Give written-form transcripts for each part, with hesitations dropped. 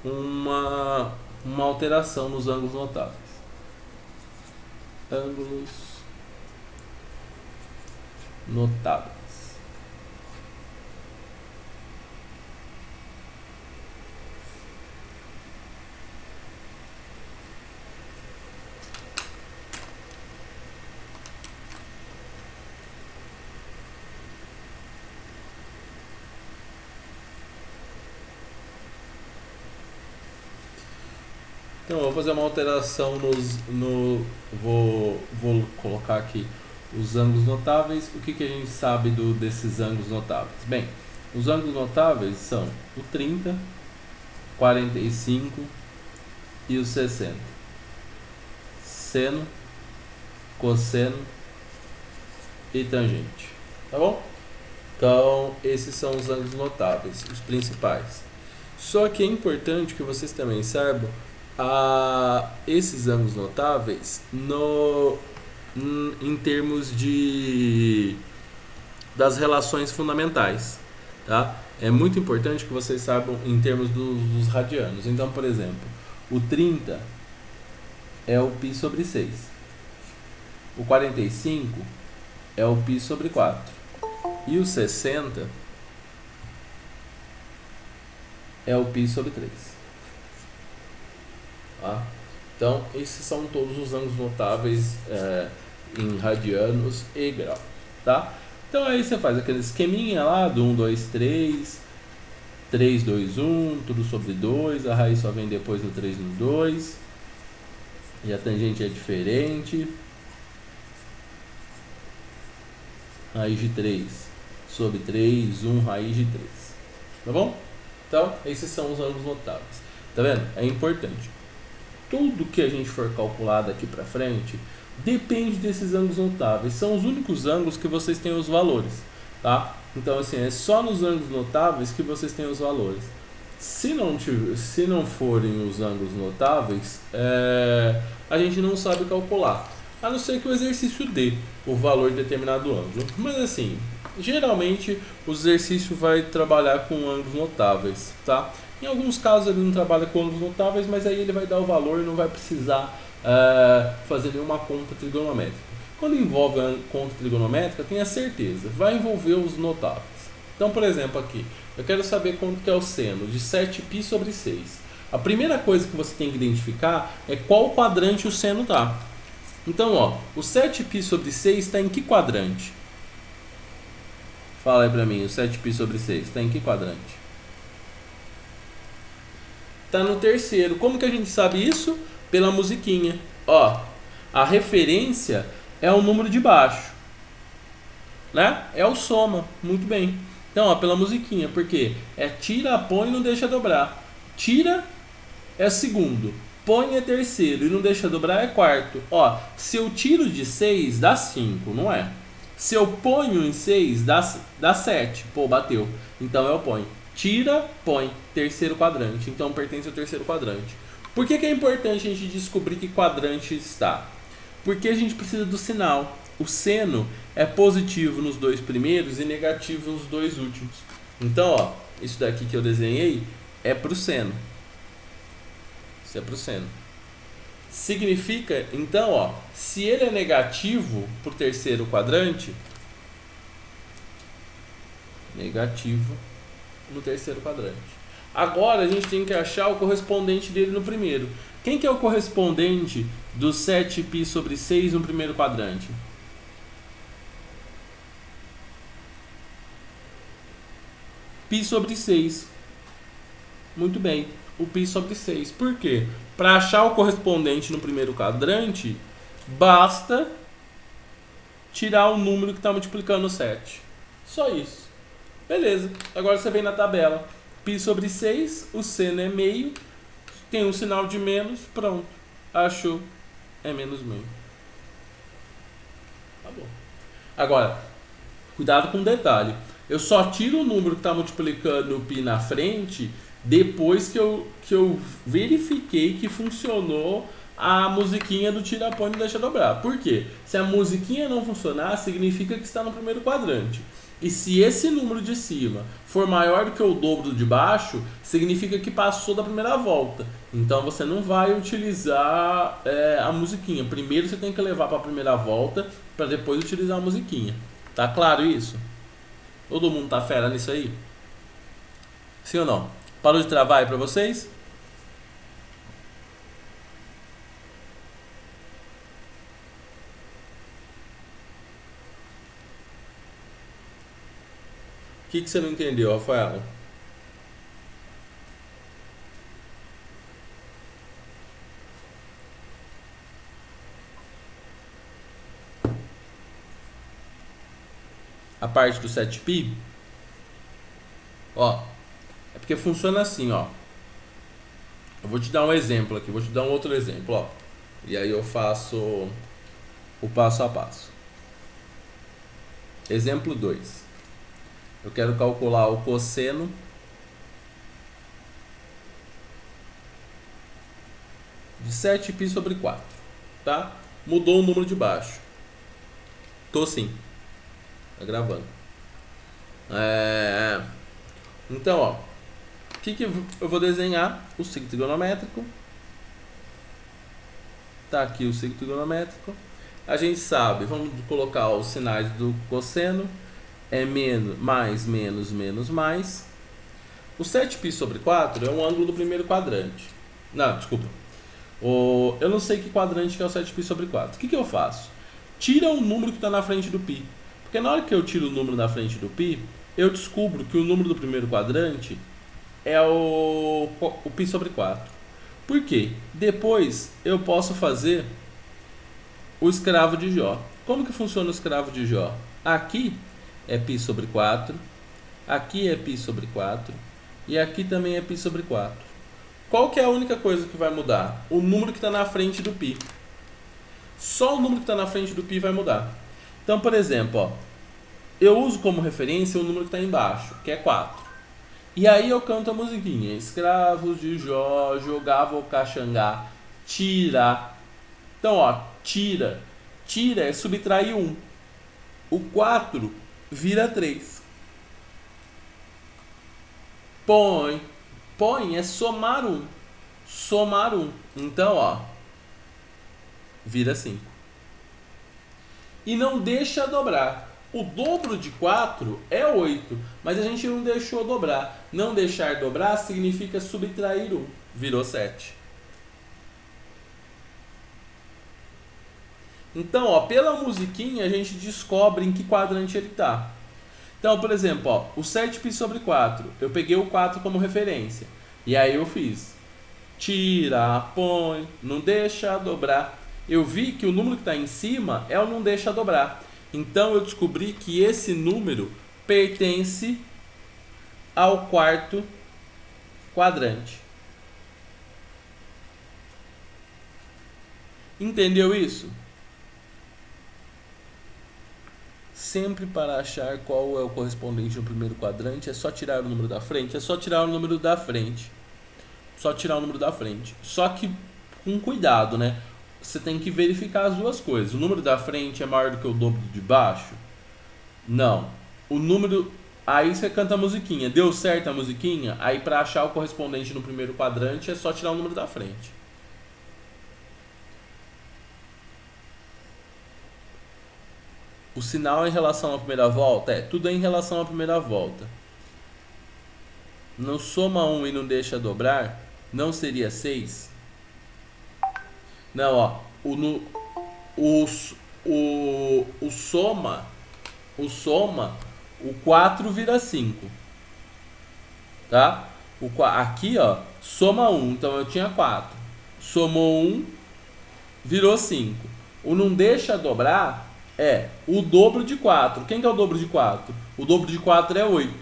uma alteração nos ângulos notáveis. Ângulos notáveis. Então, eu vou fazer uma alteração vou colocar aqui os ângulos notáveis. O que a gente sabe desses ângulos notáveis? Bem, os ângulos notáveis são o 30, 45 e o 60. Seno, cosseno e tangente. Tá bom? Então, esses são os ângulos notáveis, os principais. Só que é importante que vocês também saibam esses ângulos notáveis em termos das relações fundamentais, tá? É muito importante que vocês saibam em termos dos radianos. Então, por exemplo, o 30 é o π sobre 6. O 45 é o π sobre 4. E o 60 é o π sobre 3. Tá? Então, esses são todos os ângulos notáveis em radianos e grau. Tá? Então, aí você faz aquele esqueminha lá do 1, 2, 3, 3, 2, 1, tudo sobre 2, a raiz só vem depois do 3 no 2, e a tangente é diferente. Raiz de 3 sobre 3, 1, raiz de 3. Tá bom? Então, esses são os ângulos notáveis. Tá vendo? É importante. Tudo que a gente for calcular daqui para frente depende desses ângulos notáveis. São os únicos ângulos que vocês têm os valores, tá? Então, assim, é só nos ângulos notáveis que vocês têm os valores. Se não forem os ângulos notáveis, a gente não sabe calcular. A não ser que o exercício dê o valor de determinado ângulo. Mas, assim, geralmente o exercício vai trabalhar com ângulos notáveis, tá? Em alguns casos ele não trabalha com ângulos notáveis, mas aí ele vai dar o valor e não vai precisar fazer nenhuma conta trigonométrica. Quando envolve a conta trigonométrica, tenha certeza, vai envolver os notáveis. Então, por exemplo, aqui, eu quero saber quanto que é o seno de 7π sobre 6. A primeira coisa que você tem que identificar é qual quadrante o seno está. Então, ó, o 7π sobre 6 está em que quadrante? Fala aí pra mim, o 7π sobre 6 está em que quadrante? Está no terceiro. Como que a gente sabe isso? Pela musiquinha. Ó, a referência é o número de baixo, né? É o soma. Muito bem. Então, ó, pela musiquinha. Porque é tira, põe e não deixa dobrar. Tira é segundo. Põe é terceiro e não deixa dobrar é quarto. Ó, se eu tiro de 6, dá 5, não é? Se eu ponho em 6, dá 7. Pô, bateu. Então eu ponho. Tira, põe. Terceiro quadrante. Então pertence ao terceiro quadrante. Por que é importante a gente descobrir que quadrante está? Porque a gente precisa do sinal. O seno é positivo nos dois primeiros e negativo nos dois últimos. Então, ó, isso daqui que eu desenhei é para o seno. Isso é para o seno. Significa, então, ó, se ele é negativo para o terceiro quadrante, negativo no terceiro quadrante. Agora a gente tem que achar o correspondente dele no primeiro. Quem que é o correspondente do 7π sobre 6 no primeiro quadrante? π sobre 6. Muito bem, o π sobre 6. Por quê? Para achar o correspondente no primeiro quadrante, basta tirar o número que está multiplicando o 7. Só isso. Beleza. Agora você vem na tabela. π sobre 6, o seno é meio, tem um sinal de menos, pronto. Achou. É menos meio. Tá bom. Agora, cuidado com um detalhe. Eu só tiro o número que está multiplicando o π na frente depois que eu verifiquei que funcionou a musiquinha do tira, põe e não deixa dobrar. Por quê? Se a musiquinha não funcionar, significa que está no primeiro quadrante. E se esse número de cima for maior do que o dobro do de baixo, significa que passou da primeira volta. Então você não vai utilizar a musiquinha. Primeiro você tem que levar para a primeira volta para depois utilizar a musiquinha. Tá claro isso? Todo mundo tá fera nisso aí? Sim ou não? Parou de travar aí para vocês? O que você não entendeu, Rafael? A parte do 7pi, ó, é porque funciona assim, ó. Eu vou te dar um exemplo aqui, vou te dar um outro exemplo, ó. E aí eu faço o passo a passo. Exemplo 2. Eu quero calcular o cosseno de 7π sobre 4, tá? Mudou o número de baixo. Tô sim. Tá gravando. Então, ó, o que eu vou desenhar? O ciclo trigonométrico. Tá aqui o ciclo trigonométrico. A gente sabe, vamos colocar os sinais do cosseno. É menos, mais, menos, menos, mais. O 7π sobre 4 é um ângulo do primeiro quadrante. Não, desculpa. Eu não sei que quadrante que é o 7π sobre 4. O que eu faço? Tira o número que está na frente do π. Porque na hora que eu tiro o número na frente do π, eu descubro que o número do primeiro quadrante é o π sobre 4. Por quê? Depois eu posso fazer o escravo de Jó. Como que funciona o escravo de Jó? Aqui é π sobre 4, aqui é π sobre 4 e aqui também é π sobre 4. Qual que é a única coisa que vai mudar? O número que está na frente do π. Só o número que está na frente do π vai mudar. Então, por exemplo, ó, eu uso como referência o número que está embaixo, que é 4. E aí eu canto a musiquinha. Escravos de Jó, jogava o caxangá, tira. Então, ó, tira. Tira é subtrair 1. O 4 vira 3. Põe. Põe é somar 1. Somar 1. Então, ó, vira 5. E não deixa dobrar. O dobro de 4 é 8, mas a gente não deixou dobrar. Não deixar dobrar significa subtrair 1. Virou 7. Então, ó, pela musiquinha a gente descobre em que quadrante ele está. Então, por exemplo, ó, o 7π sobre 4, eu peguei o 4 como referência. E aí eu fiz tira, põe, não deixa dobrar. Eu vi que o número que está em cima é o não deixa dobrar. Então eu descobri que esse número pertence ao quarto quadrante. Entendeu isso? Sempre para achar qual é o correspondente no primeiro quadrante, é só tirar o número da frente. É só tirar o número da frente. Só tirar o número da frente. Só que com cuidado, né? Você tem que verificar as duas coisas. O número da frente é maior do que o dobro de baixo? Não. O número... Aí você canta a musiquinha. Deu certo a musiquinha? Aí para achar o correspondente no primeiro quadrante é só tirar o número da frente. O sinal em relação à primeira volta? Tudo é em relação à primeira volta. Não soma 1 e não deixa dobrar? Não seria 6? Não, ó. O soma, o 4 vira 5. Tá? Aqui, ó, soma 1. Então eu tinha 4. Somou 1, virou 5. O não deixa dobrar é o dobro de 4. Quem que é o dobro de 4? O dobro de 4 é 8.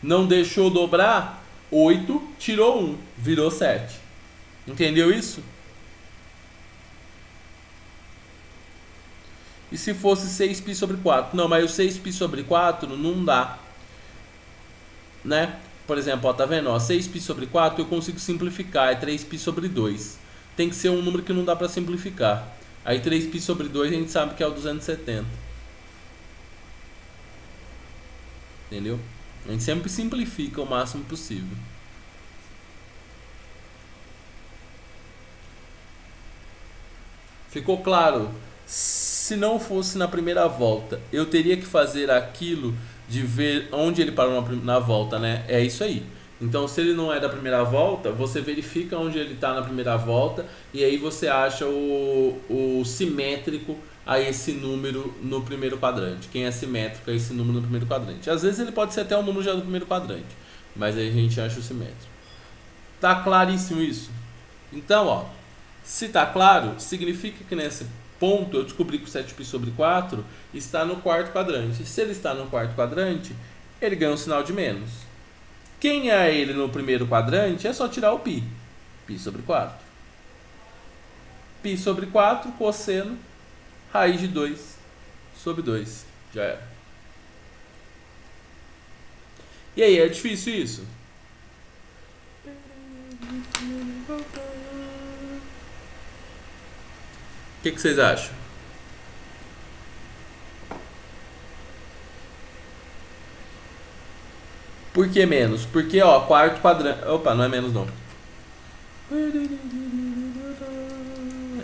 Não deixou dobrar, 8, tirou 1, virou 7. Entendeu isso? E se fosse 6π sobre 4? Não, mas o 6π sobre 4 não dá. Né? Por exemplo, ó, tá vendo? Ó, 6π sobre 4 eu consigo simplificar, é 3π sobre 2. Tem que ser um número que não dá para simplificar. Aí 3π sobre 2 a gente sabe que é o 270. entendeu? A gente sempre simplifica o máximo possível. Ficou claro? Se não fosse na primeira volta, eu teria que fazer aquilo de ver onde ele parou na volta, né? É isso aí. Então, se ele não é da primeira volta, você verifica onde ele está na primeira volta e aí você acha o simétrico a esse número no primeiro quadrante. Quem é simétrico a esse número no primeiro quadrante. Às vezes ele pode ser até um número já do primeiro quadrante, mas aí a gente acha o simétrico. Tá claríssimo isso? Então, ó, se tá claro, significa que nesse ponto eu descobri que o 7π/4 está no quarto quadrante. Se ele está no quarto quadrante, ele ganha um sinal de menos. Quem é ele no primeiro quadrante é só tirar o π. π/4. π/4, cosseno, raiz de 2/2. Já era. E aí, é difícil isso? O que vocês acham? Por que menos? Porque, ó, quarto quadrante. Opa, não é menos não.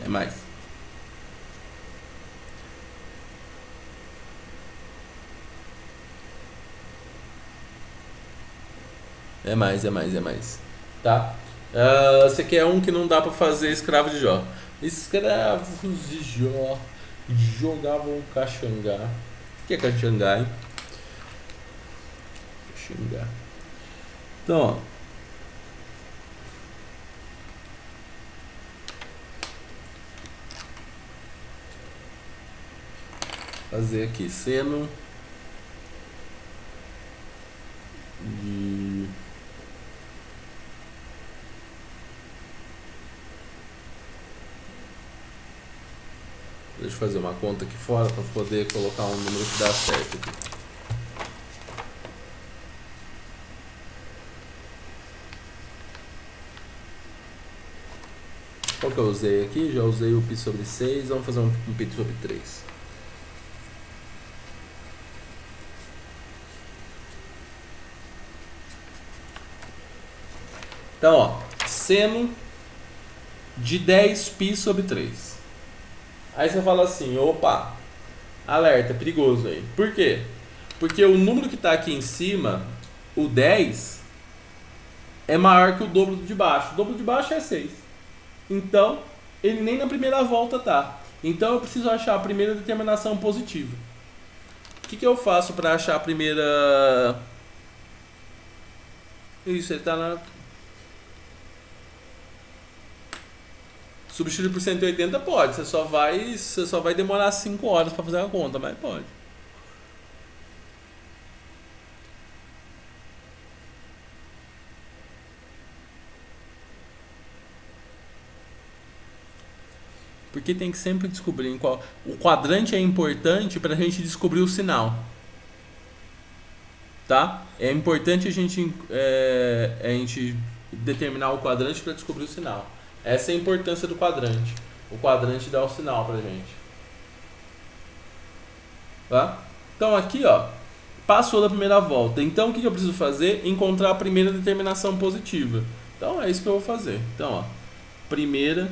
É mais. É mais, é mais, é mais. Tá? Você quer um que não dá pra fazer escravo de Jó. Escravos de Jó jogavam caxangá. O que é caxangá, hein? Caxangá. Então, ó. Fazer aqui seno de deixa eu fazer uma conta aqui fora para poder colocar um número que dá certo aqui. Qual que eu usei aqui? Já usei o π/6, vamos fazer um π/3. Então, ó, seno de 10π/3. Aí você fala assim, opa, alerta, perigoso aí. Por quê? Porque o número que está aqui em cima, o 10, é maior que o dobro de baixo. O dobro de baixo é 6. Então, ele nem na primeira volta tá. Então eu preciso achar a primeira determinação positiva. O que eu faço para achar a primeira... Isso, ele está na... Substituir por 180 pode, você só vai demorar 5 horas para fazer a conta, mas pode. Porque tem que sempre descobrir em qual... O quadrante é importante para a gente descobrir o sinal. Tá? É importante a gente determinar o quadrante para descobrir o sinal. Essa é a importância do quadrante. O quadrante dá o sinal pra gente. Tá? Então aqui, ó, passou da primeira volta. Então o que eu preciso fazer? Encontrar a primeira determinação positiva. Então é isso que eu vou fazer. Então, ó, primeira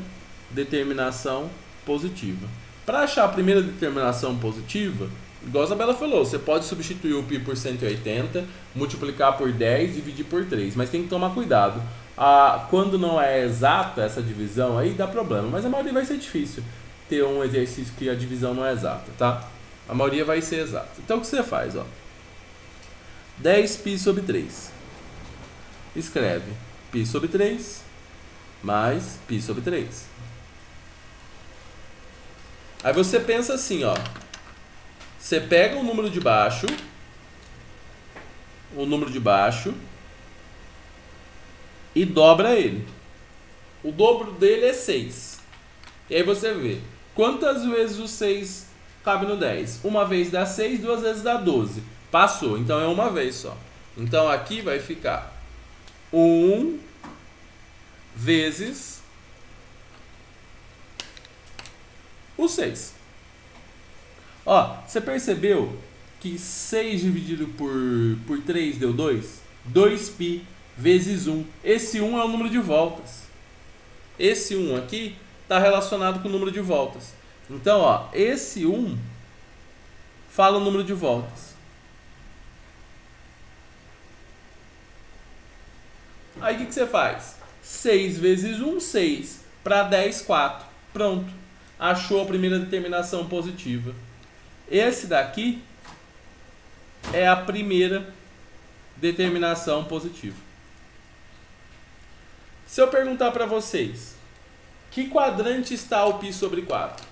determinação positiva. Para achar a primeira determinação positiva, igual a Isabela falou, você pode substituir o π por 180, multiplicar por 10 e dividir por 3, mas tem que tomar cuidado. Quando não é exata essa divisão, aí dá problema, mas a maioria vai ser difícil ter um exercício que a divisão não é exata, tá? A maioria vai ser exata. Então o que você faz, ó? 10π/3. Escreve π/3 mais π/3. Aí você pensa assim, ó. Você pega o número de baixo, e dobra ele. O dobro dele é 6. E aí você vê quantas vezes o 6 cabe no 10. Uma vez dá 6, duas vezes dá 12. Passou, então é uma vez só. Então aqui vai ficar 1 vezes o 6. Ó, você percebeu que 6 dividido por 3 deu 2? 2π vezes 1. Esse 1 é o número de voltas. Esse 1 aqui está relacionado com o número de voltas. Então, ó, esse 1 fala o número de voltas. Aí o que você faz? 6 vezes 1, 6. Para 10, 4. Pronto. Achou a primeira determinação positiva. Esse daqui é a primeira determinação positiva. Se eu perguntar para vocês, que quadrante está o π sobre 4?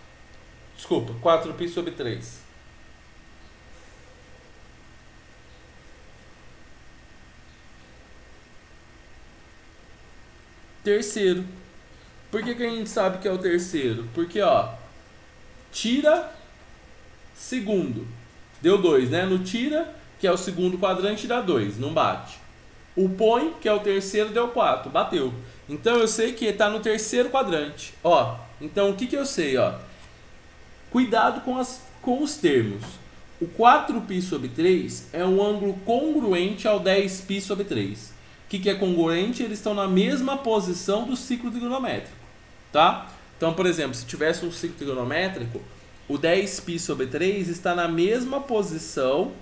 Desculpa, 4π sobre 3. Terceiro. Por que a gente sabe que é o terceiro? Porque, ó, tira segundo. Deu 2, né? No tira, que é o segundo quadrante, dá 2. Não bate. O põe, que é o terceiro, deu 4. Bateu. Então, eu sei que está no terceiro quadrante. Ó, então, o que eu sei? Ó? Cuidado com os termos. O 4π sobre 3 é um ângulo congruente ao 10π sobre 3. O que é congruente? Eles estão na mesma posição do ciclo trigonométrico. Tá? Então, por exemplo, se tivesse um ciclo trigonométrico, o 10π sobre 3 está na mesma posição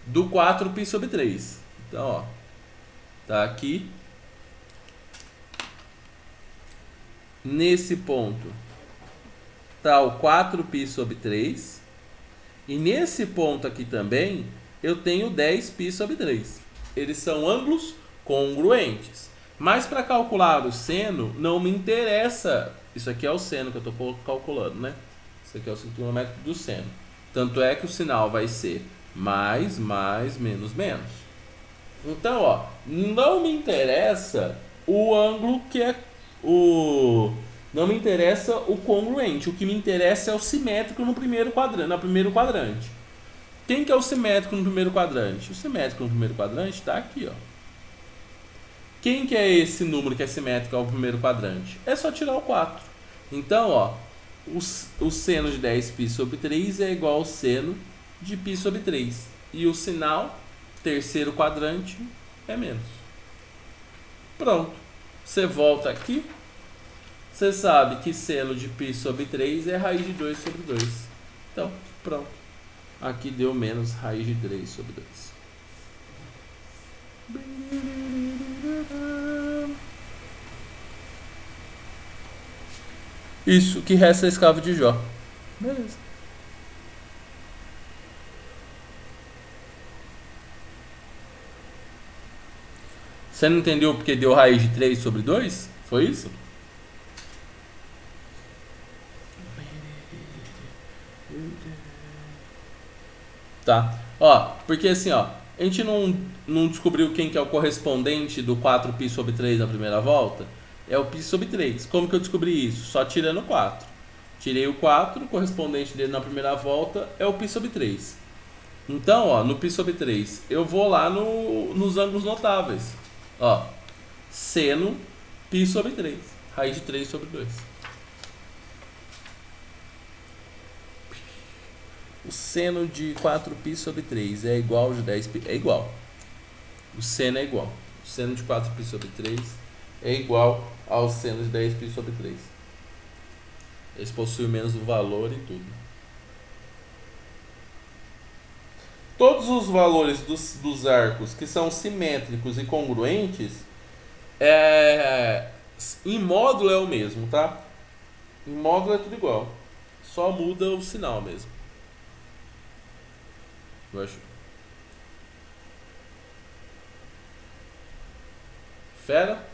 do 4π sobre 3. Então, ó, tá aqui. Nesse ponto tá o 4π sobre 3. E nesse ponto aqui também eu tenho 10π sobre 3. Eles são ângulos congruentes. Mas para calcular o seno, não me interessa. Isso aqui é o seno que eu estou calculando, né? Isso aqui é o ciclo trigonométrico do seno. Tanto é que o sinal vai ser mais, menos, menos. Então, ó, não me interessa o ângulo que é o... Não me interessa o congruente. O que me interessa é o simétrico no primeiro quadrante. Quem que é o simétrico no primeiro quadrante? O simétrico no primeiro quadrante está aqui, ó. Quem que é esse número que é simétrico ao primeiro quadrante? É só tirar o 4. Então, ó, o seno de 10π sobre 3 é igual ao seno de π sobre 3. E o sinal, terceiro quadrante, é menos. Pronto. Você volta aqui. Você sabe que seno de π sobre 3 é raiz de 2 sobre 2. Então, pronto. Aqui deu menos raiz de 3 sobre 2. Isso, que resta é escravo de Jó. Beleza. Você não entendeu porque deu raiz de 3 sobre 2? Foi isso? Tá. Ó, porque assim, ó, a gente não descobriu quem que é o correspondente do 4π sobre 3 na primeira volta? É o π sobre 3. Como que eu descobri isso? Só tirando o 4. Tirei o 4, o correspondente dele na primeira volta é o π sobre 3. Então, ó, no π sobre 3, eu vou lá nos ângulos notáveis. Ó, seno π sobre 3. Raiz de 3 sobre 2. O seno de 4π sobre 3 é igual ao de 10π? É igual. O seno é igual. O seno de 4π sobre 3 é igual ao seno de 10π sobre 3. Eles possuem o mesmo valor e tudo. Todos os valores dos arcos que são simétricos e congruentes, em módulo é o mesmo, tá? Em módulo é tudo igual. Só muda o sinal mesmo. Eu acho. Fera?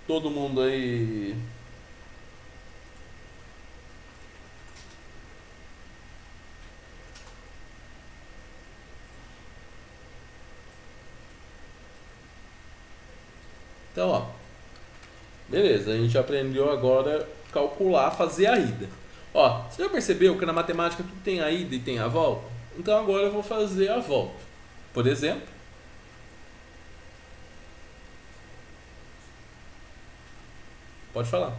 Todo mundo aí. Então, ó. Beleza, a gente aprendeu agora calcular, fazer a ida. Ó, você já percebeu que na matemática tudo tem a ida e tem a volta? Então agora eu vou fazer a volta. Por exemplo, pode falar.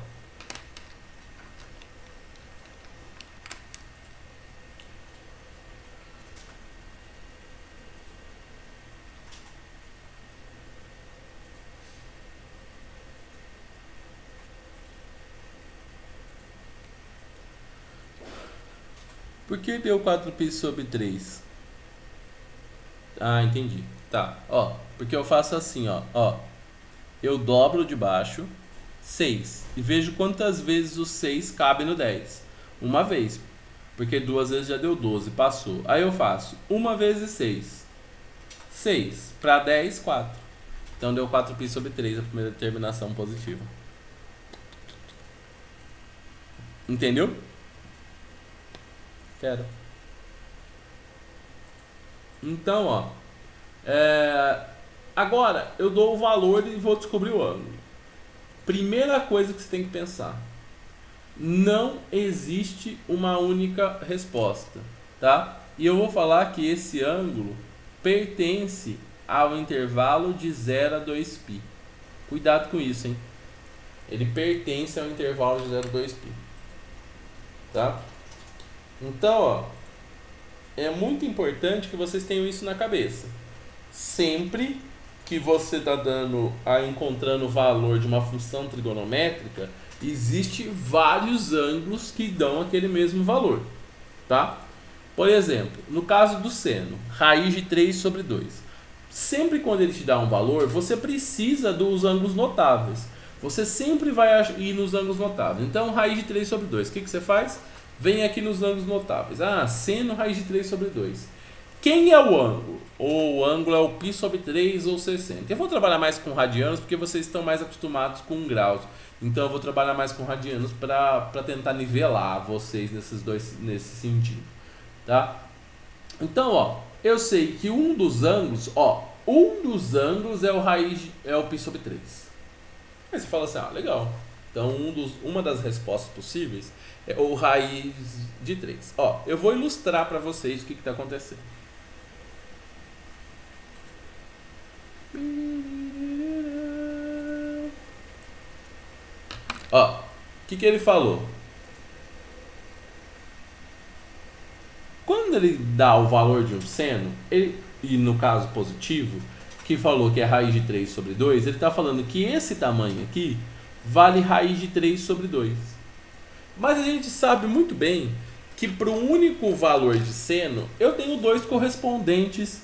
Por que deu 4π sobre 3? Ah, entendi. Tá, ó. Porque eu faço assim, ó. Eu dobro de baixo 6 e vejo quantas vezes o 6 cabe no 10. Uma vez. Porque duas vezes já deu 12, passou. Aí eu faço 1 vezes 6. 6 para 10, 4. Então deu 4π sobre 3, a primeira determinação positiva. Entendeu? Quero. Então, ó. Agora eu dou o valor e vou descobrir o ângulo. Primeira coisa que você tem que pensar: não existe uma única resposta, tá? E eu vou falar que esse ângulo pertence ao intervalo de 0 a 2π. Cuidado com isso, hein? Ele pertence ao intervalo de 0 a 2π, tá? Então, ó, é muito importante que vocês tenham isso na cabeça. Sempre que você está encontrando o valor de uma função trigonométrica, existe vários ângulos que dão aquele mesmo valor, tá? Por exemplo, no caso do seno, raiz de 3 sobre 2. Sempre quando ele te dá um valor, você precisa dos ângulos notáveis. Você sempre vai ir nos ângulos notáveis. Então, raiz de 3 sobre 2. O que você faz? Vem aqui nos ângulos notáveis. Seno raiz de 3 sobre 2. Quem é o ângulo? O ângulo é o π sobre 3 ou 60. Eu vou trabalhar mais com radianos porque vocês estão mais acostumados com graus. Então eu vou trabalhar mais com radianos para tentar nivelar vocês nesse sentido, tá? Então, ó, eu sei que um dos ângulos é o π sobre 3. Aí você fala assim, legal. Então uma das respostas possíveis é o raiz de 3. Ó, eu vou ilustrar para vocês o que está acontecendo. Ó, o que ele falou? Quando ele dá o valor de um seno, e no caso positivo, que falou que é raiz de 3 sobre 2, ele está falando que esse tamanho aqui vale raiz de 3 sobre 2. Mas a gente sabe muito bem que para o único valor de seno, eu tenho dois correspondentes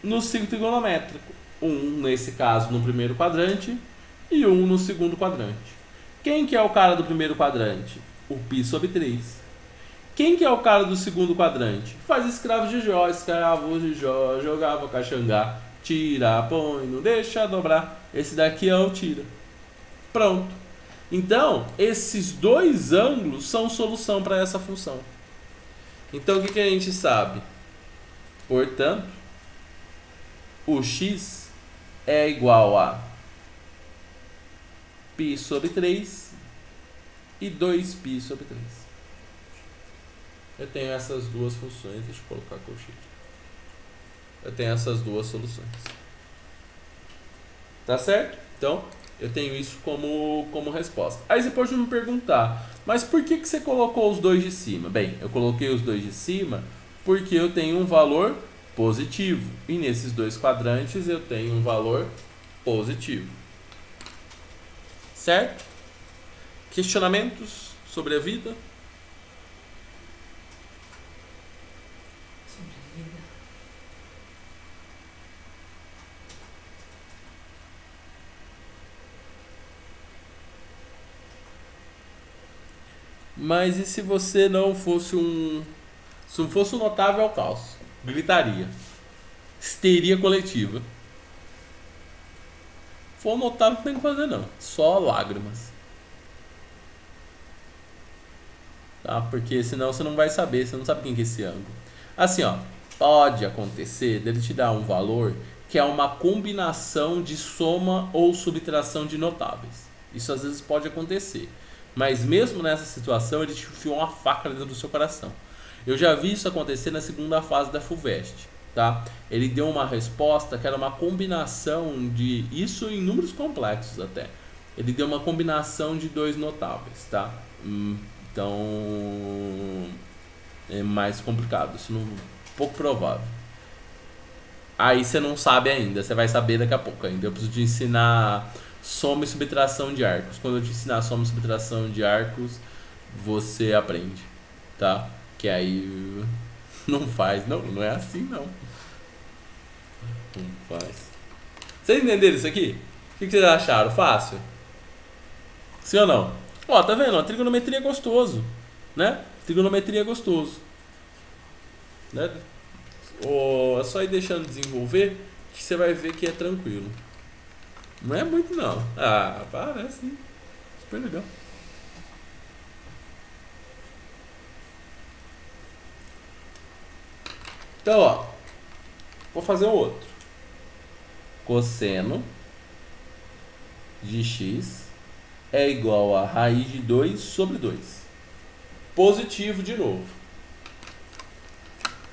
no ciclo trigonométrico. Um, nesse caso, no primeiro quadrante e um no segundo quadrante. Quem que é o cara do primeiro quadrante? O π sobre 3. Quem que é o cara do segundo quadrante? Faz escravos de Jó, escravos de Jó, jogava caxangá, tira, põe, não deixa dobrar. Esse daqui é o tira. Pronto. Então, esses dois ângulos são solução para essa função. Então, o que a gente sabe? Portanto, o x é igual a π sobre 3 e 2π sobre 3. Eu tenho essas duas funções, deixa eu colocar a colchete. Eu tenho essas duas soluções. Tá certo? Então, eu tenho isso como resposta. Aí você pode me perguntar, mas por que você colocou os dois de cima? Bem, eu coloquei os dois de cima porque eu tenho um valor positivo. E nesses dois quadrantes eu tenho um valor positivo. Certo? Questionamentos sobre a vida? Mas e se você não fosse se não fosse um notável ao caos? Gritaria. Histeria coletiva. Se for um notável, não tem o que fazer não. Só lágrimas. Tá? Porque senão você não vai saber. Você não sabe quem que é esse ângulo. Assim, ó. Pode acontecer dele te dar um valor que é uma combinação de soma ou subtração de notáveis. Isso às vezes pode acontecer. Mas mesmo nessa situação, ele te enfiou uma faca dentro do seu coração. Eu já vi isso acontecer na segunda fase da FUVEST, tá? Ele deu uma resposta que era uma combinação de... Isso em números complexos até. Ele deu uma combinação de dois notáveis, tá? Então... é mais complicado. Isso não... pouco provável. Aí você não sabe ainda. Você vai saber daqui a pouco ainda. Eu preciso te ensinar... soma e subtração de arcos. Quando eu te ensinar soma e subtração de arcos, você aprende, tá? Que aí não faz, não é assim não. Não faz. Vocês entenderam isso aqui? O que vocês acharam? Fácil? Sim ou não? Ó, tá vendo? A trigonometria é gostoso, né? Trigonometria é gostoso, né? É só ir deixando desenvolver que você vai ver que é tranquilo. Não é muito não. Ah, parece sim. Super legal. Então, ó, vou fazer o outro. Cosseno de x é igual a raiz de 2 sobre 2. Positivo de novo.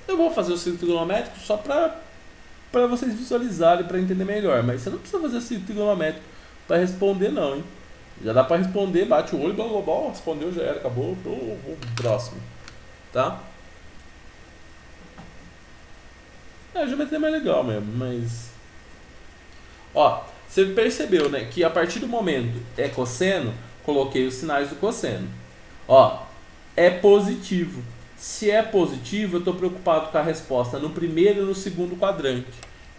Eu vou fazer o círculo trigonométrico só para vocês visualizarem, para entender melhor. Mas você não precisa fazer o círculo trigonométrico para responder não, hein? Já dá para responder, bate o olho, blá blá blá, respondeu, já era, acabou, o próximo. Tá? A geometria é mais legal mesmo, mas... Ó, você percebeu, né, que a partir do momento é cosseno, coloquei os sinais do cosseno. Ó, é positivo. Se é positivo, eu estou preocupado com a resposta no primeiro e no segundo quadrante.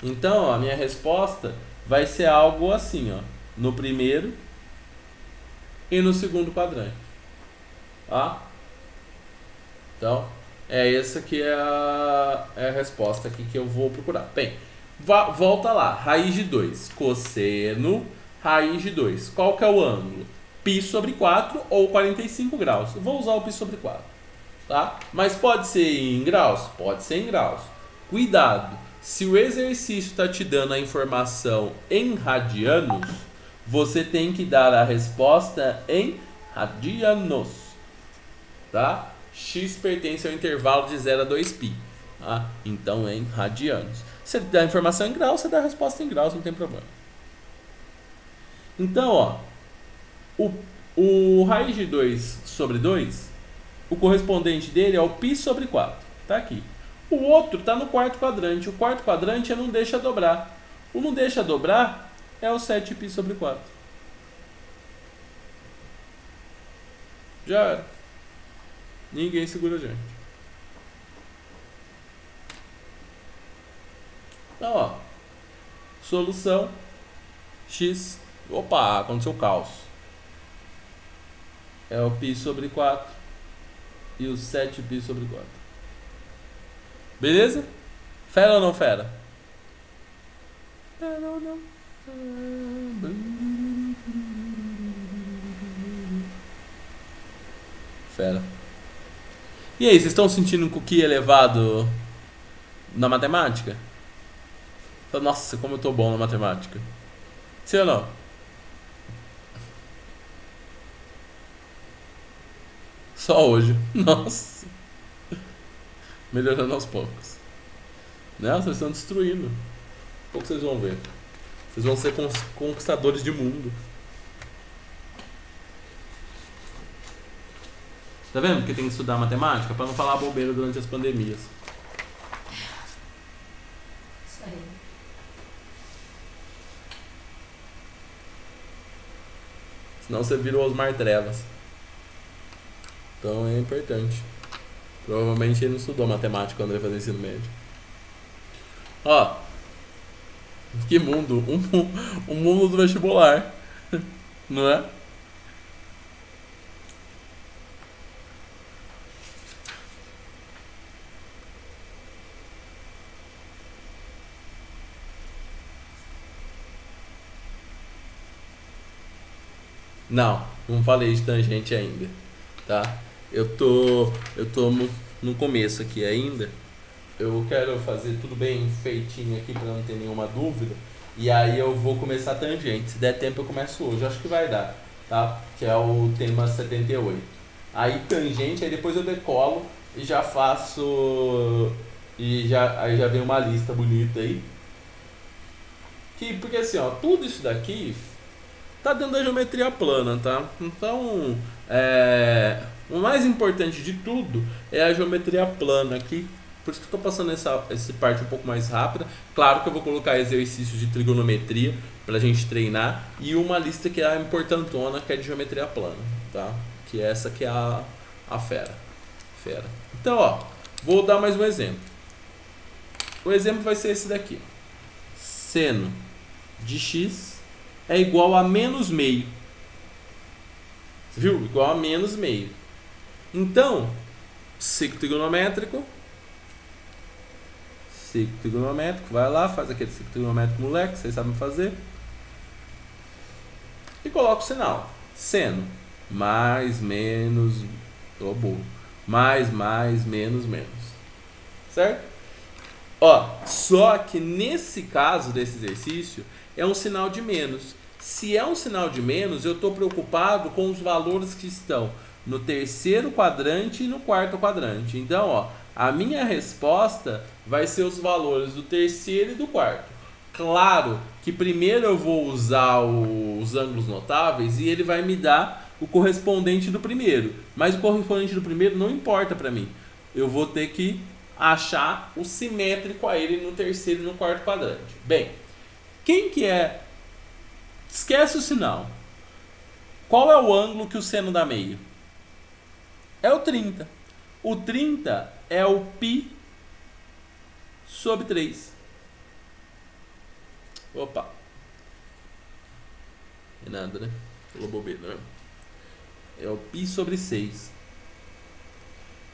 Então, ó, a minha resposta vai ser algo assim, ó, no primeiro e no segundo quadrante. Tá? Então, essa que é a resposta aqui que eu vou procurar. Bem, volta lá, raiz de 2, cosseno, raiz de 2. Qual que é o ângulo? Π sobre 4 ou 45 graus. Eu vou usar o π sobre 4. Tá? Mas pode ser em graus? Pode ser em graus. Cuidado, se o exercício está te dando a informação em radianos, você tem que dar a resposta em radianos. Tá? X pertence ao intervalo de 0 a 2π. Tá? Então é em radianos. Se dá a informação em graus, você dá a resposta em graus, não tem problema. Então, ó, o raiz de 2 sobre 2, o correspondente dele é o π sobre 4. Tá aqui. O outro está no quarto quadrante. O quarto quadrante é não deixa dobrar. O não deixa dobrar é o 7π sobre 4. Já era. Ninguém segura a gente. Então, ó. Solução. X. Opa, aconteceu o caos. É o π sobre 4 e o 7π sobre 4. Beleza? Fera ou não fera? Fera ou não? Fera. E aí, vocês estão sentindo um cookie elevado na matemática? Nossa, como eu tô bom na matemática. Sim ou não? Só hoje. Nossa. Melhorando aos poucos. Não, vocês estão destruindo. Pouco vocês vão ver. Vocês vão ser conquistadores de mundo. Tá vendo que tem que estudar matemática? Pra não falar bobeira durante as pandemias. Isso aí. Senão você vira o Osmar Trevas. Então é importante. Provavelmente ele não estudou matemática quando ele fazia ensino médio. Ó. Que mundo. Um mundo do vestibular. Não é? Não falei de tangente ainda, tá? Eu tô no começo aqui ainda. Eu quero fazer tudo bem feitinho aqui pra não ter nenhuma dúvida. E aí eu vou começar a tangente. Se der tempo eu começo hoje, acho que vai dar, tá? Que é o tema 78. Aí tangente, aí depois eu decolo e já faço. Aí já vem uma lista bonita aí. Porque assim, ó, tudo isso daqui tá dentro da geometria plana, tá? Então, o mais importante de tudo é a geometria plana aqui. Por isso que eu tô passando essa parte um pouco mais rápida. Claro que eu vou colocar exercícios de trigonometria pra gente treinar. E uma lista que é a importantona, que é de geometria plana, tá? Que essa que é a fera. Fera. Então, ó, vou dar mais um exemplo. O exemplo vai ser esse daqui. Seno de x é igual a menos meio. Você viu? Igual a menos meio. Então, ciclo trigonométrico, vai lá, faz aquele ciclo trigonométrico moleque, vocês sabem fazer. E coloca o sinal. Seno, mais, menos, mais, menos. Certo? Ó, só que nesse caso desse exercício, é um sinal de menos. Se é um sinal de menos, eu estou preocupado com os valores que estão no terceiro quadrante e no quarto quadrante. Então, ó, a minha resposta vai ser os valores do terceiro e do quarto. Claro que primeiro eu vou usar os ângulos notáveis e ele vai me dar o correspondente do primeiro. Mas o correspondente do primeiro não importa para mim. Eu vou ter que achar o simétrico a ele no terceiro e no quarto quadrante. Bem, quem que é? Esquece o sinal. Qual é o ângulo que o seno dá meio? É o 30. O 30 é o π sobre 3. Opa. É nada, né? Falou bobeira, né? É o π sobre 6.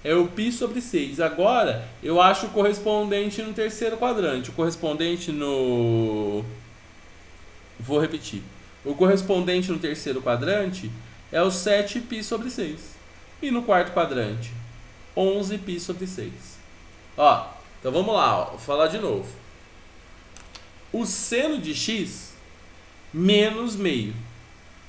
É o π sobre 6. Agora, eu acho o correspondente no terceiro quadrante. O correspondente no... Vou repetir. O correspondente no terceiro quadrante é o 7π sobre 6. E no quarto quadrante, 11π sobre 6. Ó, então vamos lá, ó, vou falar de novo. O seno de x menos meio.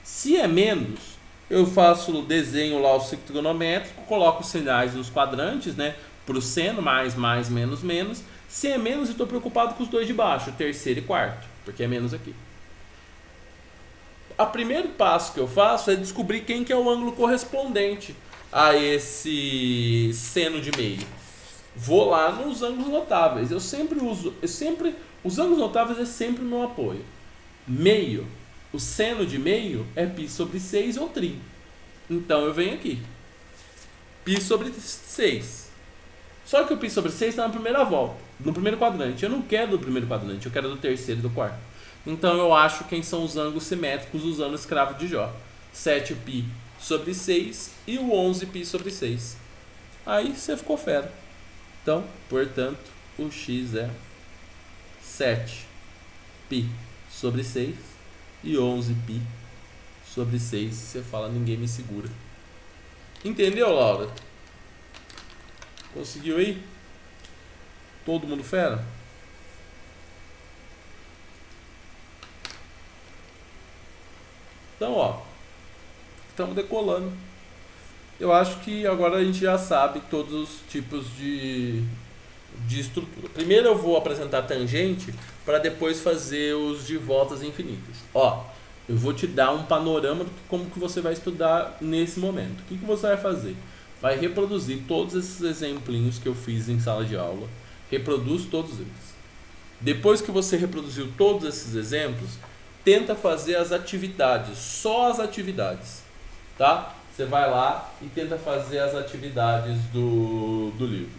Se é menos, eu faço o desenho lá, o ciclo trigonométrico, coloco os sinais nos quadrantes, né? Para o seno, mais, menos. Se é menos, eu estou preocupado com os dois de baixo, terceiro e quarto, porque é menos aqui. O primeiro passo que eu faço é descobrir quem que é o ângulo correspondente a esse seno de meio. Vou lá nos ângulos notáveis. Os ângulos notáveis é sempre o meu apoio. Meio, o seno de meio é π sobre 6 ou 30. Então eu venho aqui. π sobre 6. Só que o π sobre 6 está na primeira volta, no primeiro quadrante. Eu não quero do primeiro quadrante, eu quero do terceiro e do quarto. Então eu acho quem são os ângulos simétricos usando o escravo de Jó. 7π sobre 6 e o 11π sobre 6. Aí você ficou fera. Então, portanto, o x é 7π sobre 6 e 11π sobre 6. Você fala, ninguém me segura. Entendeu, Laura? Conseguiu aí? Todo mundo fera? Então, ó, estamos decolando. Eu acho que agora a gente já sabe todos os tipos de estrutura. Primeiro eu vou apresentar a tangente para depois fazer os de voltas infinitas. Ó, eu vou te dar um panorama de como que você vai estudar nesse momento. O que você vai fazer? Vai reproduzir todos esses exemplinhos que eu fiz em sala de aula. Reproduz todos eles. Depois que você reproduziu todos esses exemplos, tenta fazer as atividades, só as atividades, tá? Você vai lá e tenta fazer as atividades do livro,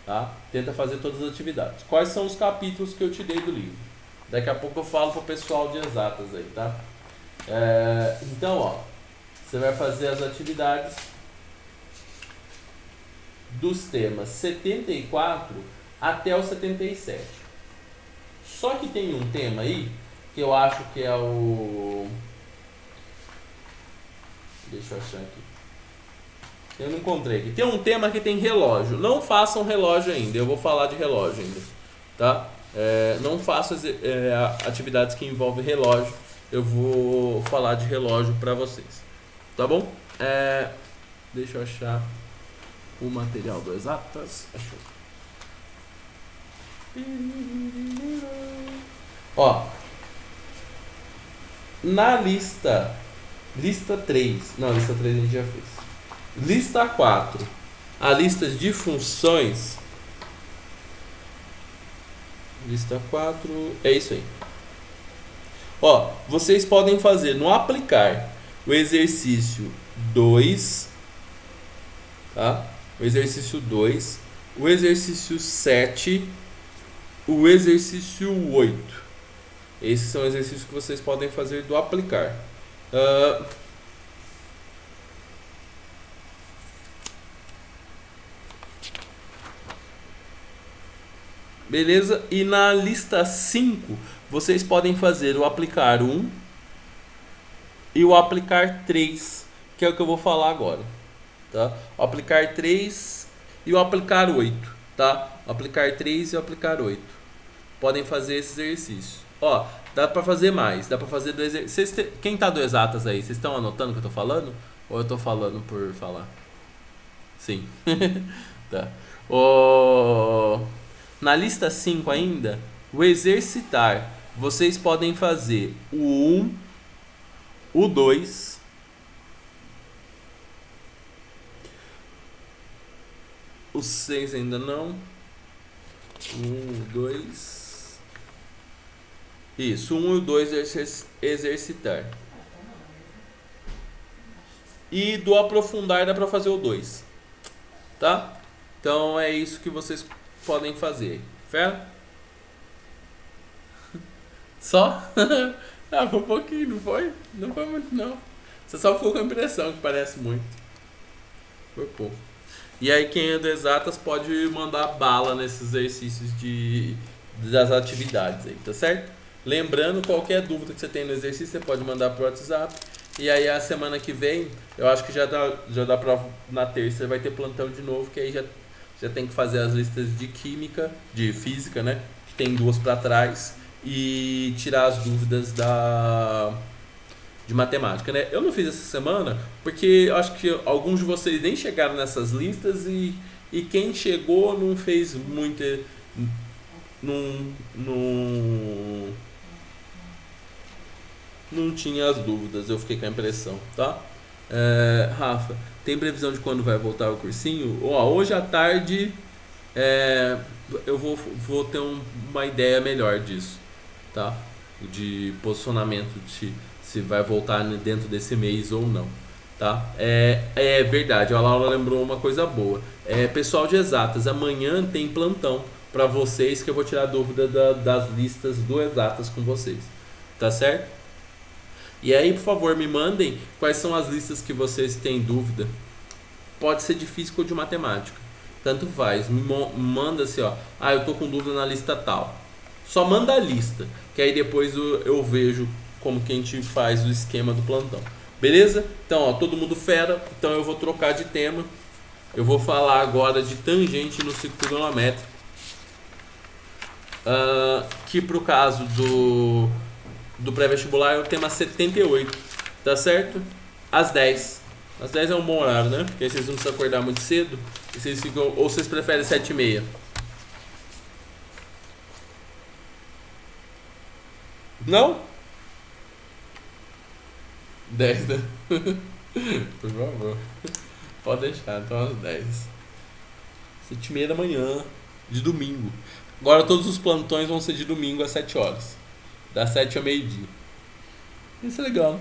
tá? Tenta fazer todas as atividades. Quais são os capítulos que eu te dei do livro? Daqui a pouco eu falo pro pessoal de exatas aí, tá? Então, ó, você vai fazer as atividades dos temas 74 até o 77. Só que tem um tema aí que eu acho que é o... Deixa eu achar aqui. Eu não encontrei aqui. Tem um tema que tem relógio. Não façam relógio ainda. Eu vou falar de relógio ainda. Tá? Não façam atividades que envolvem relógio. Eu vou falar de relógio para vocês. Tá bom? Deixa eu achar o material do Exatas. Achou. Ó. Na lista 3, não, lista 3 a gente já fez. Lista 4, a lista de funções. Lista 4, é isso aí. Ó, vocês podem fazer no aplicar o exercício 2, tá? o exercício 2, o exercício 7, o exercício 8. Esses são exercícios que vocês podem fazer do aplicar. Beleza? E na lista 5, vocês podem fazer o aplicar 1 e o aplicar 3, que é o que eu vou falar agora. Tá? O aplicar 3 e o aplicar 8. Tá? O aplicar 3 e o aplicar 8. Podem fazer esse exercício. Ó, dá pra fazer mais. Dá pra fazer do exercício. Quem tá do exatas aí? Vocês estão anotando o que eu tô falando? Ou eu tô falando por falar? Sim. Tá. Na lista 5 ainda, o exercitar. Vocês podem fazer o 1, o 2, o 6 ainda não. 1, 2. Isso, 1 e o 2 exercitar. E do aprofundar dá pra fazer o 2. Tá? Então é isso que vocês podem fazer. Fé? Só? Ah, foi um pouquinho, não foi? Não foi muito, não. Você só ficou com a impressão que parece muito. Foi pouco. E aí quem é do exatas pode mandar bala nesses exercícios das atividades aí, tá certo? Lembrando, qualquer dúvida que você tem no exercício, você pode mandar pro WhatsApp. E aí a semana que vem, eu acho que já dá pra, na terça vai ter plantão de novo, que aí já tem que fazer as listas de química, de física, né? Que tem 2 para trás. E tirar as dúvidas de matemática, né? Eu não fiz essa semana porque eu acho que alguns de vocês nem chegaram nessas listas e quem chegou não fez muito, não tinha as dúvidas, eu fiquei com a impressão, tá? Rafa, tem previsão de quando vai voltar o cursinho? Hoje à tarde eu vou ter uma ideia melhor disso, tá? De posicionamento se vai voltar dentro desse mês ou não, tá? É verdade, a Laura lembrou uma coisa boa. Pessoal de exatas, amanhã tem plantão para vocês que eu vou tirar dúvida das listas do exatas com vocês, tá certo? E aí, por favor, me mandem quais são as listas que vocês têm dúvida. Pode ser de física ou de matemática, tanto faz. Me manda assim, ó. Eu tô com dúvida na lista tal. Só manda a lista, que aí depois eu vejo como que a gente faz o esquema do plantão. Beleza? Então, ó, todo mundo fera. Então eu vou trocar de tema. Eu vou falar agora de tangente no ciclo trigonométrico. Que pro caso do pré-vestibular é o tema 78. Tá certo? Às 10. Às 10 é um bom horário, né? Porque aí vocês não precisam acordar muito cedo. E vocês ficam, ou vocês preferem 7h30? Não? 10, né? Por favor. Pode deixar, então às 10. 7h30 da manhã, de domingo. Agora todos os plantões vão ser de domingo às 7 horas. Das 7 ao meio-dia. Isso é legal, né?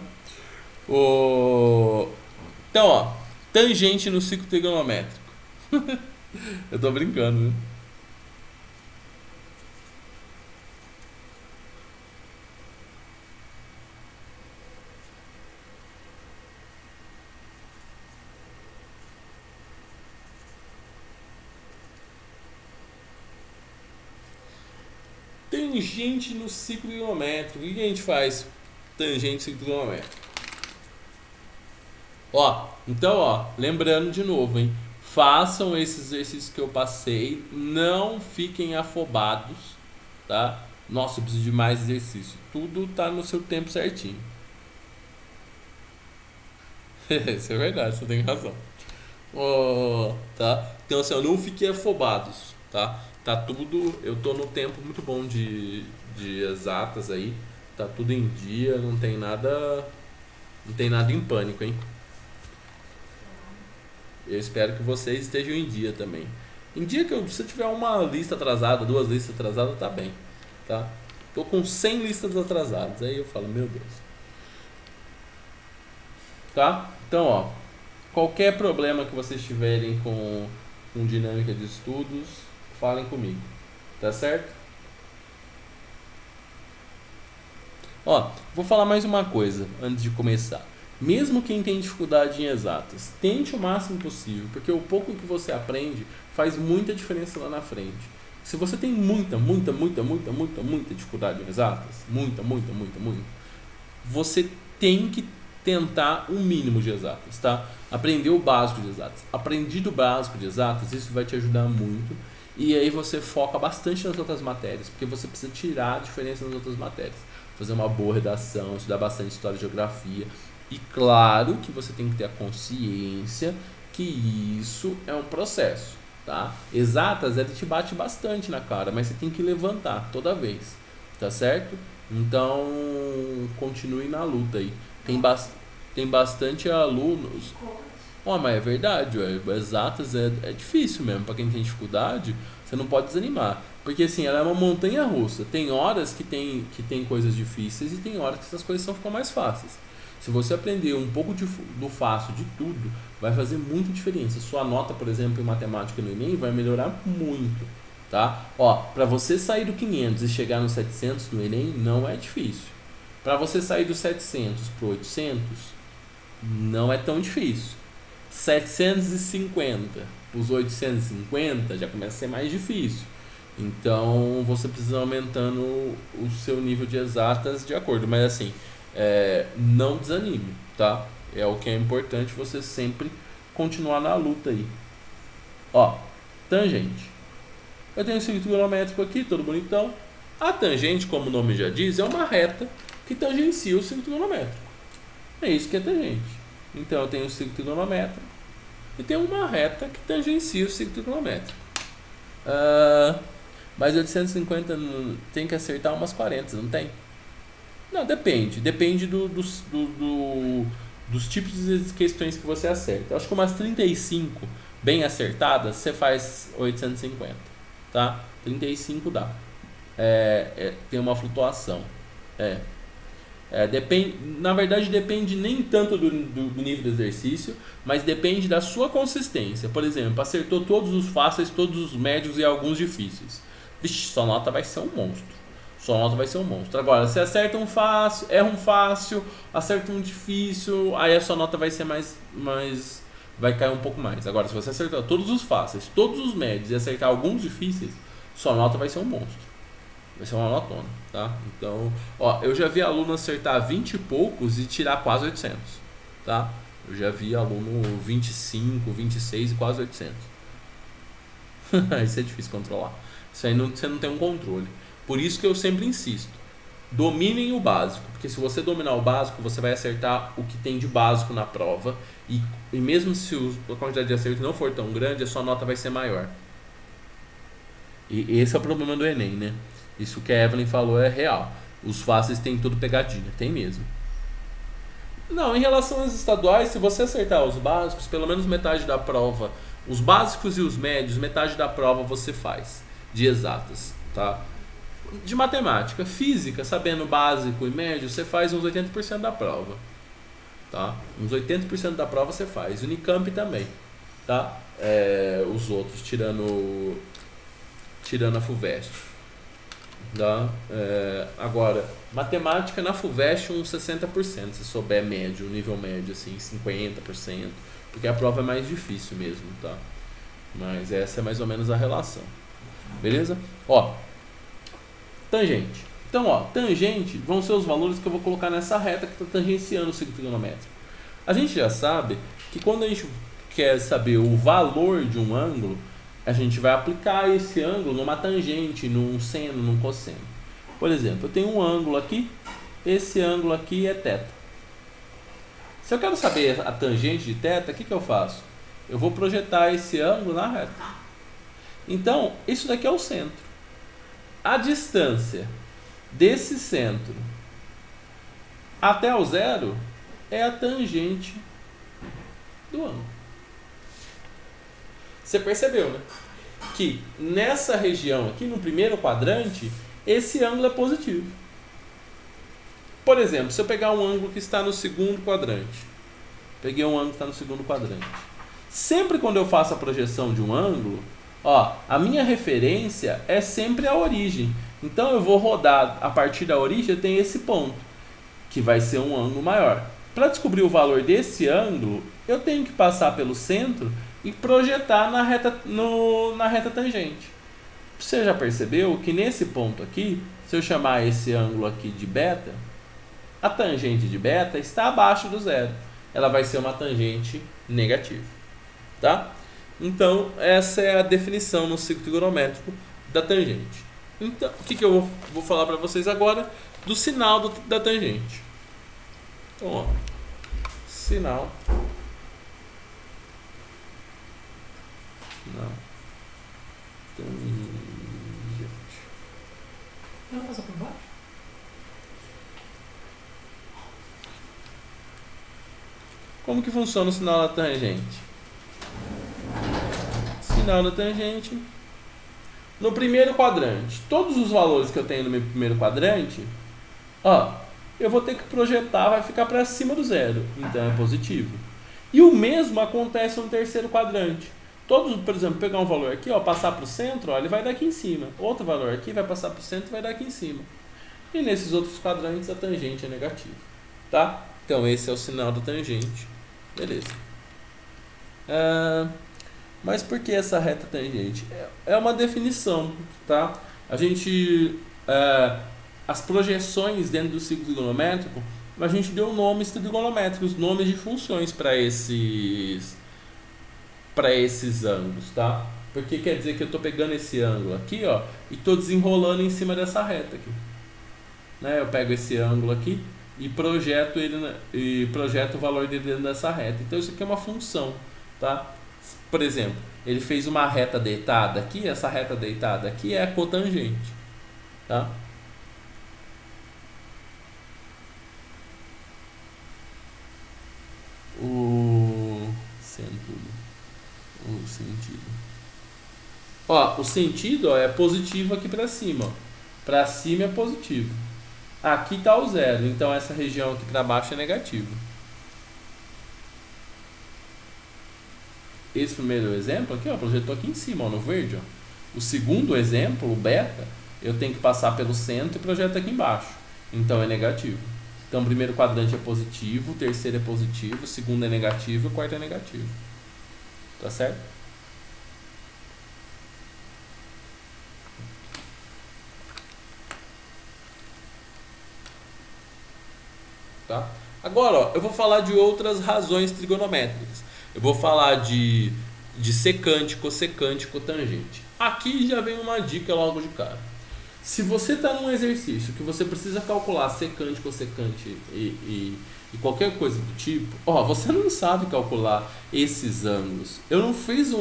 Então, ó. Tangente no ciclo trigonométrico. Eu tô brincando, né? Tangente no ciclo trigonométrico. O que a gente faz? Tangente no ciclo trigonométrico. Então, lembrando de novo, hein? Façam esses exercícios que eu passei. Não fiquem afobados, tá? Nossa, eu preciso de mais exercício. Tudo tá no seu tempo certinho. Isso é verdade, você tem razão. Tá? Então, assim, não fiquem afobados, tá? Tá tudo. Eu tô no tempo muito bom de exatas aí. Tá tudo em dia, não tem nada em pânico, hein? Eu espero que vocês estejam em dia também. Em dia que se eu tiver uma lista atrasada, 2 listas atrasadas, tá bem, tá? Tô com 100 listas atrasadas, aí eu falo, meu Deus. Tá? Então, qualquer problema que vocês tiverem com com dinâmica de estudos, falem comigo, tá certo? Ó, vou falar mais uma coisa antes de começar. Mesmo quem tem dificuldade em exatas, tente o máximo possível, porque o pouco que você aprende faz muita diferença lá na frente. Se você tem muita dificuldade em exatas, muita, você tem que tentar um mínimo de exatas, tá? Aprender o básico de exatas. Aprendido o básico de exatas, isso vai te ajudar muito. E aí você foca bastante nas outras matérias, porque você precisa tirar a diferença nas outras matérias. Fazer uma boa redação, estudar bastante história e geografia. E claro que você tem que ter a consciência que isso é um processo, tá? Exatas, ele te bate bastante na cara, mas você tem que levantar toda vez, tá certo? Então, continue na luta aí. Tem bastante alunos. Mas é verdade, exatas é difícil mesmo. Para quem tem dificuldade, você não pode desanimar. Porque assim, ela é uma montanha russa. Tem horas que tem coisas difíceis e tem horas que essas coisas ficam mais fáceis. Se você aprender um pouco do fácil de tudo, vai fazer muita diferença. Sua nota, por exemplo, em matemática no Enem vai melhorar muito, tá? Para você sair do 500 e chegar no 700 no Enem, não é difícil. Para você sair do 700 para 800, não é tão difícil. 750 para os 850 já começa a ser mais difícil. Então, você precisa ir aumentando o seu nível de exatas de acordo. Mas assim, não desanime, tá? É o que é importante, você sempre continuar na luta aí. Tangente. Eu tenho um círculo trigonométrico aqui, todo bonitão. A tangente, como o nome já diz, é uma reta que tangencia o círculo trigonométrico. É isso que é tangente. Então, eu tenho um círculo trigonométrico e tenho uma reta que tangencia o círculo trigonométrico. Mas 850 tem que acertar umas 40, não tem? Não, depende. Depende dos tipos de questões que você acerta. Eu acho que umas 35 bem acertadas, você faz 850, tá? 35 dá. Tem uma flutuação. Na verdade, depende nem tanto do nível do exercício, mas depende da sua consistência. Por exemplo, acertou todos os fáceis, todos os médios e alguns difíceis. Vixe, sua nota vai ser um monstro. Agora, se acerta um fácil, erra um fácil, acerta um difícil, aí a sua nota vai ser mais vai cair um pouco mais. Agora, se você acertar todos os fáceis, todos os médios e acertar alguns difíceis, sua nota vai ser um monstro. Vai ser uma notona, tá? Então, eu já vi aluno acertar 20 e poucos e tirar quase 800, tá? Eu já vi aluno 25, 26 e quase 800. Isso é difícil controlar. Isso aí você não tem um controle. Por isso que eu sempre insisto. Dominem o básico, porque se você dominar o básico, você vai acertar o que tem de básico na prova. E mesmo se a quantidade de acerto não for tão grande, a sua nota vai ser maior. E esse é o problema do Enem, né? Isso que a Evelyn falou é real. Os fáceis têm tudo pegadinha, tem mesmo. Não, em relação aos estaduais, se você acertar os básicos, pelo menos metade da prova, os básicos e os médios, metade da prova você faz, de exatas, tá? De matemática, física, sabendo básico e médio, você faz uns 80% da prova, tá? Uns 80% da prova você faz. Unicamp também, tá? Os outros, tirando a FUVEST, tá? Agora, matemática na FUVEST uns 60%, se souber médio, nível médio, assim, 50%, porque a prova é mais difícil mesmo, tá? Mas essa é mais ou menos a relação, beleza? Tangente. Então, tangente vão ser os valores que eu vou colocar nessa reta que está tangenciando o círculo trigonométrico. A gente já sabe que quando a gente quer saber o valor de um ângulo, a gente vai aplicar esse ângulo numa tangente, num seno, num cosseno. Por exemplo, eu tenho um ângulo aqui, esse ângulo aqui é θ. Se eu quero saber a tangente de θ, o que eu faço? Eu vou projetar esse ângulo na reta. Então, isso daqui é o centro. A distância desse centro até o zero é a tangente do ângulo. Você percebeu, né? Que nessa região aqui, no primeiro quadrante, esse ângulo é positivo. Por exemplo, se eu pegar um ângulo que está no segundo quadrante. Peguei um ângulo que está no segundo quadrante. Sempre quando eu faço a projeção de um ângulo, ó, a minha referência é sempre a origem. Então eu vou rodar a partir da origem, eu tenho esse ponto, que vai ser um ângulo maior. Para descobrir o valor desse ângulo, eu tenho que passar pelo centro e projetar na reta tangente. Você já percebeu que nesse ponto aqui, se eu chamar esse ângulo aqui de beta, a tangente de beta está abaixo do zero. Ela vai ser uma tangente negativa. Tá? Então, essa é a definição no ciclo trigonométrico da tangente. Então, o que eu vou falar para vocês agora? Do sinal da tangente. Então, ó, sinal. Não. Tangente. Não passa por baixo? Como que funciona o sinal da tangente? Sinal da tangente. No primeiro quadrante, todos os valores que eu tenho no meu primeiro quadrante, ó, eu vou ter que projetar, vai ficar para cima do zero, então é positivo. E o mesmo acontece no terceiro quadrante. Todos, por exemplo, pegar um valor aqui, ó, passar para o centro, ó, ele vai dar aqui em cima. Outro valor aqui vai passar para o centro e vai dar aqui em cima. E nesses outros quadrantes a tangente é negativa, tá? Então esse é o sinal da tangente. Beleza. Mas por que essa reta tangente? É uma definição, tá? A gente, as projeções dentro do ciclo trigonométrico, a gente deu nomes trigonométricos, nomes de funções para esses ângulos, tá? Porque quer dizer que eu estou pegando esse ângulo aqui, ó, e estou desenrolando em cima dessa reta aqui. Né? Eu pego esse ângulo aqui e projeto o valor dele dentro dessa reta. Então isso aqui é uma função, tá? Por exemplo, ele fez uma reta deitada aqui, essa reta deitada aqui é a cotangente, tá? O sentido. Ó, o sentido, ó, é positivo aqui para cima, ó. Para cima é positivo. Aqui está o zero, então essa região aqui para baixo é negativo. Esse primeiro exemplo aqui, ó, projetou aqui em cima, ó, no verde, ó. O segundo exemplo, o beta, eu tenho que passar pelo centro e projeto aqui embaixo. Então é negativo. Então o primeiro quadrante é positivo, o terceiro é positivo, o segundo é negativo e o quarto é negativo. Tá certo? Tá? Agora, ó, eu vou falar de outras razões trigonométricas. Eu vou falar de secante, cossecante, cotangente. Aqui já vem uma dica logo de cara. Se você está num exercício que você precisa calcular secante, cossecante e qualquer coisa do tipo, ó, você não sabe calcular esses ângulos. Eu não fiz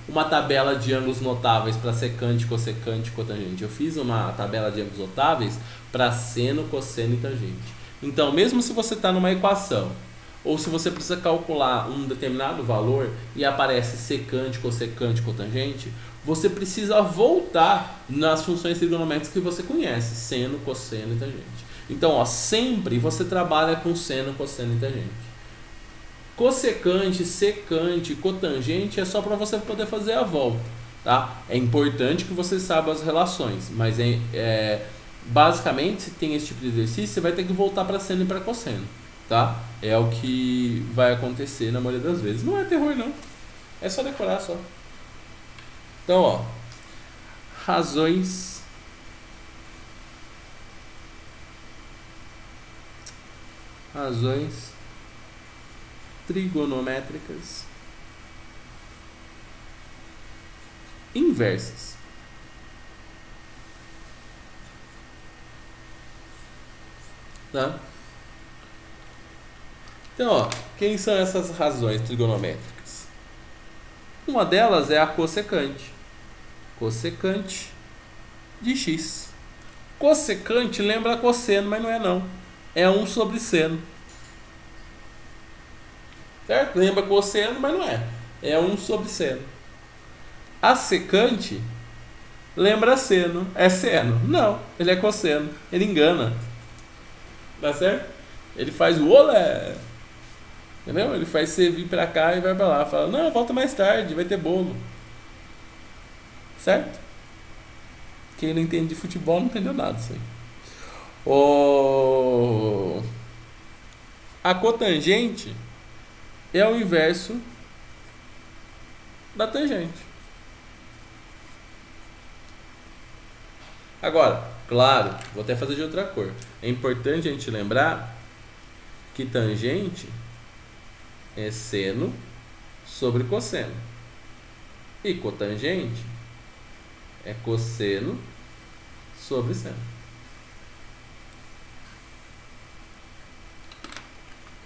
uma tabela de ângulos notáveis para secante, cossecante e cotangente. Eu fiz uma tabela de ângulos notáveis para seno, cosseno e tangente. Então, mesmo se você está numa equação, ou se você precisa calcular um determinado valor e aparece secante, cossecante, cotangente, você precisa voltar nas funções trigonométricas que você conhece, seno, cosseno e tangente. Então, ó, sempre você trabalha com seno, cosseno e tangente. Cossecante, secante, cotangente é só para você poder fazer a volta, tá? É importante que você saiba as relações, mas basicamente, se tem esse tipo de exercício, você vai ter que voltar para seno e para cosseno, tá? É o que vai acontecer na maioria das vezes. Não é terror, não. É só decorar, só. Então, ó, razões trigonométricas inversas. Tá? Então, ó, quem são essas razões trigonométricas? Uma delas é a cossecante. Cossecante de x. Cossecante lembra cosseno, mas não é não. É 1 sobre seno. Certo? Lembra cosseno, mas não é. É 1 sobre seno. A secante lembra seno. É seno? Não, ele é cosseno. Ele engana. Tá certo? Ele faz o olé. Entendeu? Ele faz você vir pra cá e vai pra lá. Fala, não, volta mais tarde, vai ter bolo. Certo? Quem não entende de futebol não entendeu nada disso aí. A cotangente é o inverso da tangente. Agora, claro, vou até fazer de outra cor. É importante a gente lembrar que tangente é seno sobre cosseno. E cotangente é cosseno sobre seno.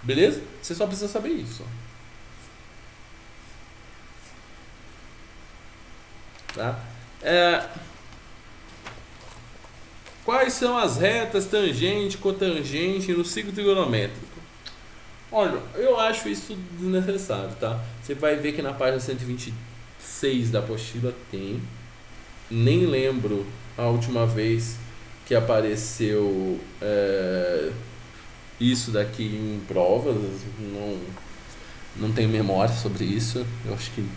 Beleza? Você só precisa saber isso. Tá? Quais são as retas tangente, cotangente no ciclo trigonométrico? Olha, eu acho isso desnecessário, tá? Você vai ver que na página 126 da apostila tem. Nem lembro a última vez que apareceu isso daqui em provas. Não tenho memória sobre isso. Eu acho que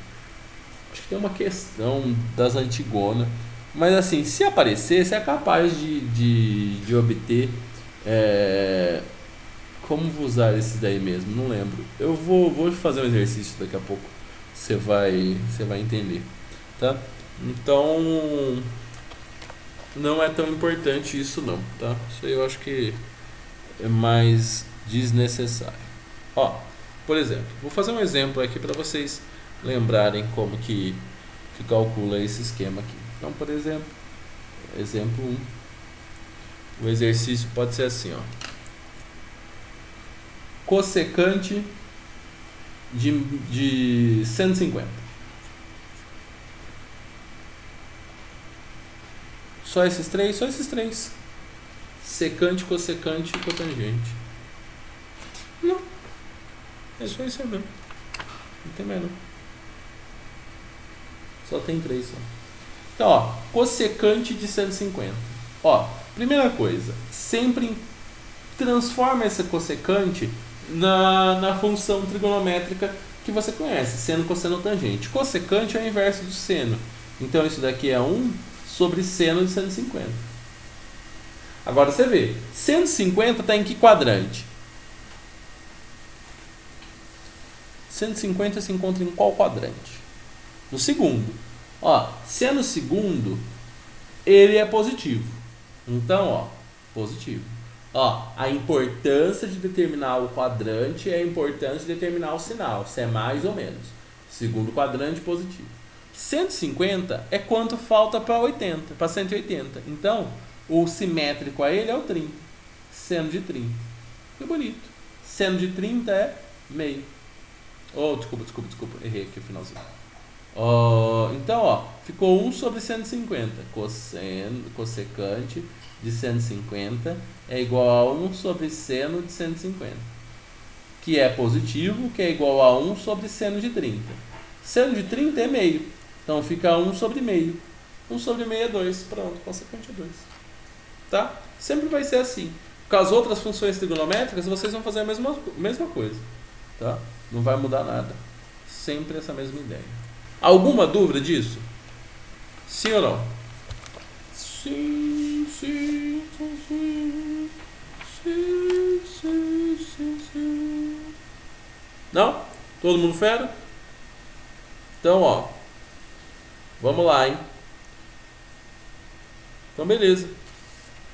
tem uma questão das antigonas. Mas assim, se aparecer, você é capaz de obter. Como usar esse daí mesmo? Não lembro. Eu vou fazer um exercício daqui a pouco. Você vai entender. Tá? Então, não é tão importante isso não, tá? Isso aí eu acho que é mais desnecessário. Ó, por exemplo, vou fazer um exemplo aqui para vocês lembrarem como que calcula esse esquema aqui. Então, por exemplo, exemplo 1. O exercício pode ser assim, ó. Cossecante de 150. Só esses três? Só esses três. Secante, cossecante e cotangente. Não. É só isso aí mesmo. Não tem mais não. Só tem três só. Então, ó. Cossecante de 150. Ó, primeira coisa. Sempre transforma esse cossecante na função trigonométrica que você conhece. Seno, cosseno, tangente. Cossecante é o inverso do seno. Então, isso daqui é 1 sobre seno de 150. Agora você vê, 150 está em que quadrante? 150 se encontra em qual quadrante? No segundo. Ó, se é no segundo, ele é positivo. Então, ó, positivo. Ó, a importância de determinar o quadrante é a importância de determinar o sinal, se é mais ou menos. Segundo quadrante, positivo. 150 é quanto falta para 80, para 180. Então, o simétrico a ele é o 30. Seno de 30. Que bonito. Seno de 30 é meio. Oh, desculpa. Errei aqui o finalzinho. Então, ó, ficou 1 sobre 150. Cossecante de 150 é igual a 1 sobre seno de 150. Que é positivo, que é igual a 1 sobre seno de 30. Seno de 30 é meio. Então fica 1 sobre meio. 1 sobre meio é 2. Pronto, cossecante é 2. Tá? Sempre vai ser assim. Com as outras funções trigonométricas, vocês vão fazer a mesma coisa. Tá? Não vai mudar nada. Sempre essa mesma ideia. Alguma dúvida disso? Sim ou não? Sim. Não? Todo mundo fera? Então, ó. Vamos lá, hein? Então, beleza.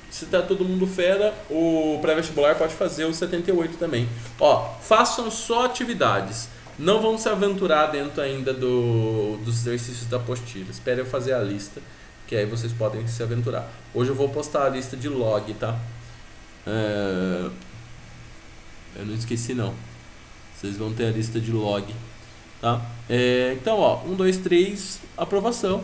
Se tá todo mundo fera, o pré-vestibular pode fazer o 78 também. Ó, façam só atividades. Não vão se aventurar dentro ainda dos exercícios da apostila. Espere eu fazer a lista, que aí vocês podem se aventurar. Hoje eu vou postar a lista de log, tá? Eu não esqueci não. Vocês vão ter a lista de log, tá? Então, ó, 1, 2, 3, aprovação.